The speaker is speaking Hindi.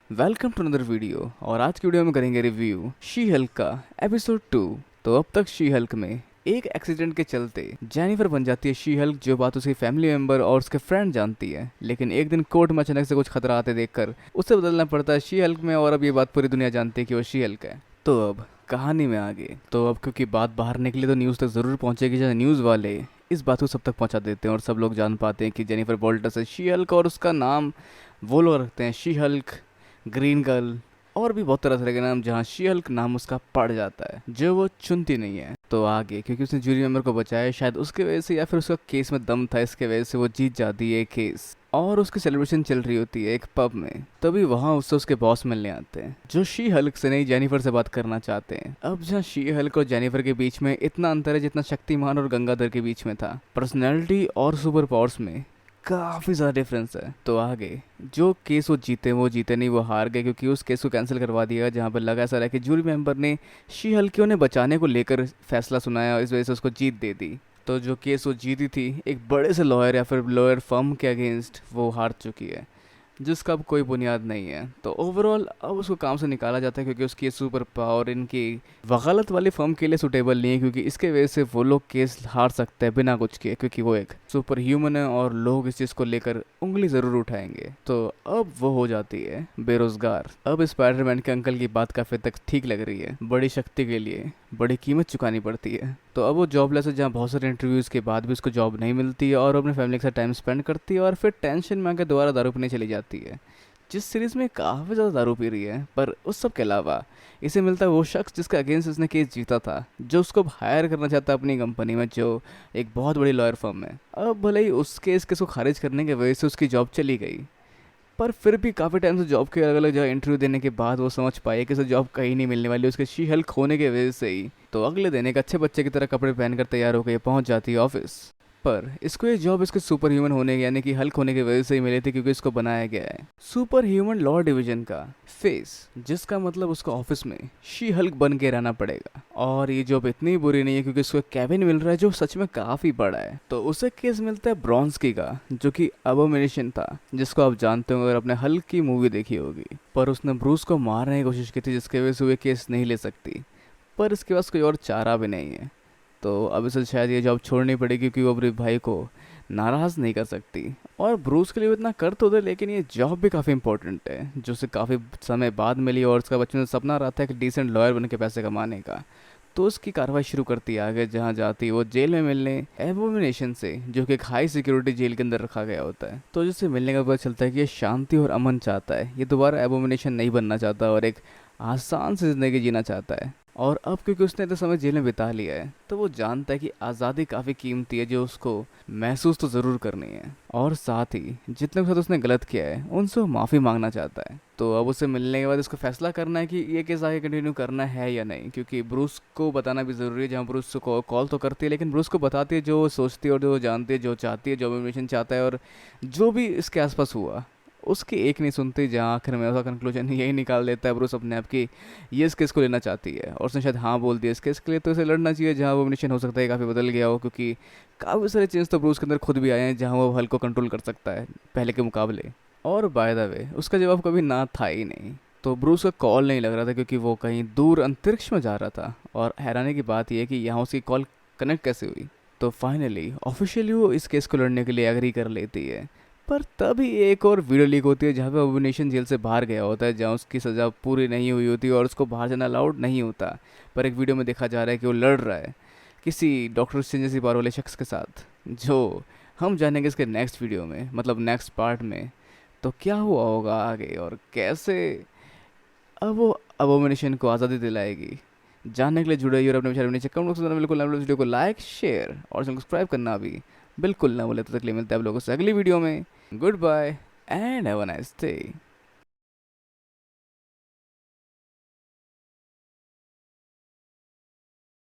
Welcome to another video. और आज की वीडियो में करेंगे रिव्यू शी हल्क का एपिसोड 2। तो अब तक शी हल्क में एक एक्सीडेंट के चलते जेनिफर बन जाती है शी हल्क, जो बात उसकी फैमिली मेंबर और उसके फ्रेंड जानती है। लेकिन एक दिन कोर्ट में अचानक से कुछ खतरा आते देखकर उसे बदलना पड़ता है शी हल्क में, और अब ये बात पूरी दुनिया जानती है कि वो शी हल्क है। तो अब कहानी में आगे तो अब क्योंकि बात बाहर निकली तो न्यूज़ तक ज़रूर पहुंचेगी, जहाँ न्यूज़ वाले इस बात को सब तक पहुंचा देते हैं और सब लोग जान पाते हैं कि जेनिफर वॉल्टर्स है शी हल्क, और उसका नाम वो लोग रखते हैं शी हल्क, ग्रीन गर्ल और भी बहुत तरह तरह के नाम, जहाँ शी हल्क नाम उसका पड़ जाता है जो वो चुनती नहीं है। तो आगे क्योंकि उसने जूरी मेंबर को बचाया, शायद उसके वजह से या फिर उसका केस में दम था, इसके वजह से वो जीत जाती है केस। और उसकी सेलिब्रेशन चल रही होती है एक पब में, तभी वहाँ उससे उसके बॉस मिलने आते हैं जो शी हल्क से नहीं जेनिफर से बात करना चाहते हैं। अब जहाँ शी हल्क और जेनिफर के बीच में इतना अंतर है जितना शक्तिमान और गंगाधर के बीच में था, पर्सनैलिटी और सुपर पावर्स में काफ़ी ज़्यादा डिफरेंस है। तो आगे जो केस वो जीते नहीं, वो हार गए क्योंकि उस केस को कैंसिल करवा दिया, जहाँ पर लगा ऐसा रहा कि जूरी मेंबर ने शी हल्क ने बचाने को लेकर फैसला सुनाया, इस वजह से उसको जीत दे दी। तो जो केस वो जीती थी एक बड़े से लॉयर या फिर लॉयर फर्म के अगेंस्ट, वो हार चुकी है जिसका अब कोई बुनियाद नहीं है। तो ओवरऑल अब उसको काम से निकाला जाता है क्योंकि उसकी सुपर पावर इनकी वकालत वाली फर्म के लिए सुटेबल नहीं है, क्योंकि इसके वजह से वो लोग केस हार सकते हैं बिना कुछ किए, क्योंकि वो एक सुपर ह्यूमन है और लोग इस चीज़ को लेकर उंगली ज़रूर उठाएंगे। तो अब वो हो जाती है बेरोजगार। अब स्पाइडरमैन के अंकल की बात काफ़ी तक ठीक लग रही है, बड़ी शक्ति के लिए बड़ी कीमत चुकानी पड़ती है। तो अब वो जॉबलेस है, जहाँ बहुत सारे इंटरव्यूज़ के बाद भी उसको जॉब नहीं मिलती है और अपने फैमिली के साथ टाइम स्पेंड करती है, और फिर टेंशन में आकर दोबारा दारू पीने चली जाती है, जिस सीरीज़ में काफ़ी ज़्यादा दारू पी रही है। पर उस सब के अलावा इसे मिलता है वो शख्स जिसका अगेंस्ट उसने केस जीता था, जो उसको हायर करना चाहता है अपनी कंपनी में, जो एक बहुत बड़ी लॉयर फर्म है। अब भले ही उस केस को खारिज करने की वजह से उसकी जॉब चली गई, पर फिर भी काफ़ी टाइम से जॉब के अलग अलग जगह इंटरव्यू देने के बाद वो समझ पाए कि उसे जॉब कहीं नहीं मिलने वाली उसके शी हल्क होने की वजह से ही। तो अगले दिन एक अच्छे बच्चे की तरह कपड़े पहनकर तैयार होकर ये पहुंच जाती है ऑफिस। पर इसको ये जॉब इसके सुपर ह्यूमन होने यानी कि हल्क होने की वजह से ही मिली थी, क्योंकि इसको बनाया गया है सुपर ह्यूमन लॉ डिवीजन का फेस, जिसका मतलब उसको ऑफिस में शी हल्क बन के रहना पड़ेगा। और ये जॉब इतनी बुरी नहीं है क्योंकि उसको कैबिन मिल रहा है जो सच में काफ़ी बड़ा है। तो उसे केस मिलता है ब्रॉन्स्की का, जो कि अबोमिनेशन था, जिसको आप जानते होंगे अगर आपने हल्क की मूवी देखी होगी। पर उसने ब्रूस को मारने की कोशिश की थी, जिसके वजह से वो केस नहीं ले सकती, पर इसके पास कोई और चारा भी नहीं है। तो अब इसे शायद ये जॉब छोड़नी पड़ेगी क्योंकि वो अपने भाई को नाराज़ नहीं कर सकती। और ब्रूस के लिए वो इतना कर तो दे, लेकिन ये जॉब भी काफ़ी इंपॉर्टेंट है जो उसे काफ़ी समय बाद मिली, और उसका बचपन से सपना रहा था कि डिसेंट लॉयर बन के पैसे कमाने का। तो उसकी कार्रवाई शुरू करती है आगे, जहाँ जाती वो जेल में मिलने एबोमिनेशन से, जो कि एक हाई सिक्योरिटी जेल के अंदर रखा गया होता है। तो जिससे मिलने का पता चलता है कि ये शांति और अमन चाहता है, ये दोबारा एबोमिनेशन नहीं बनना चाहता और एक आसान से ज़िंदगी जीना चाहता है। और अब क्योंकि उसने इतना समय जेल में बिता लिया है, तो वो जानता है कि आज़ादी काफ़ी कीमती है, जो उसको महसूस तो ज़रूर करनी है। और साथ ही जितने के साथ उसने गलत किया है उनसे वो माफ़ी मांगना चाहता है। तो अब उसे मिलने के बाद उसको फैसला करना है कि ये केस आगे कंटिन्यू करना है या नहीं, क्योंकि ब्रूस को बताना भी ज़रूरी है। जहाँ ब्रूस को कॉल तो करती है, लेकिन ब्रूस को बताती है जो वो सोचती है और जो वो जानती है, जो चाहती है, जो इन्फॉर्मेशन चाहता है, और जो भी इसके आसपास हुआ उसकी एक नहीं सुनती। जहाँ आखिर में उसका कंक्लूजन यही निकाल देता है ब्रूस अपने आप की, ये इस केस को लेना चाहती है और उसने शायद हाँ बोल दिया इस केस के लिए, तो इसे लड़ना चाहिए। जहाँ वो मिशन हो सकता है काफ़ी बदल गया हो, क्योंकि काफ़ी सारे चेंज तो ब्रूस के अंदर खुद भी आए हैं, जहाँ वो हल्क को कंट्रोल कर सकता है पहले के मुकाबले। और बाय द वे उसका जवाब कभी ना था ही नहीं। तो ब्रूस का कॉल नहीं लग रहा था क्योंकि वो कहीं दूर अंतरिक्ष में जा रहा था, और हैरानी की बात यह है कि यहाँ उसकी कॉल कनेक्ट कैसे हुई। तो फाइनली ऑफिशियली वो इस केस को लड़ने के लिए एग्री कर लेती है। पर तभी एक और वीडियो लीक होती है जहाँ पे अबोमिनेशन जेल से बाहर गया होता है, जहाँ उसकी सज़ा पूरी नहीं हुई होती और उसको बाहर जाना अलाउड नहीं होता। पर एक वीडियो में देखा जा रहा है कि वो लड़ रहा है किसी डॉक्टर स्ट्रेंज जैसी पावर वाले शख्स के साथ, जो हम जानेंगे इसके नेक्स्ट वीडियो में, मतलब नेक्स्ट पार्ट में। तो क्या हुआ होगा आगे और कैसे अब वो अबोमिनेशन को आज़ादी दिलाएगी, जानने के लिए जुड़े रहिए और अपने विचार नीचे कमेंट बॉक्स में बिल्कुल वीडियो को लाइक, शेयर और चैनल को सब्सक्राइब करना भी बिल्कुल ना भूले। तो तक के लिए मिलते हैं आप लोगों से अगली वीडियो में। Goodbye and have a nice day.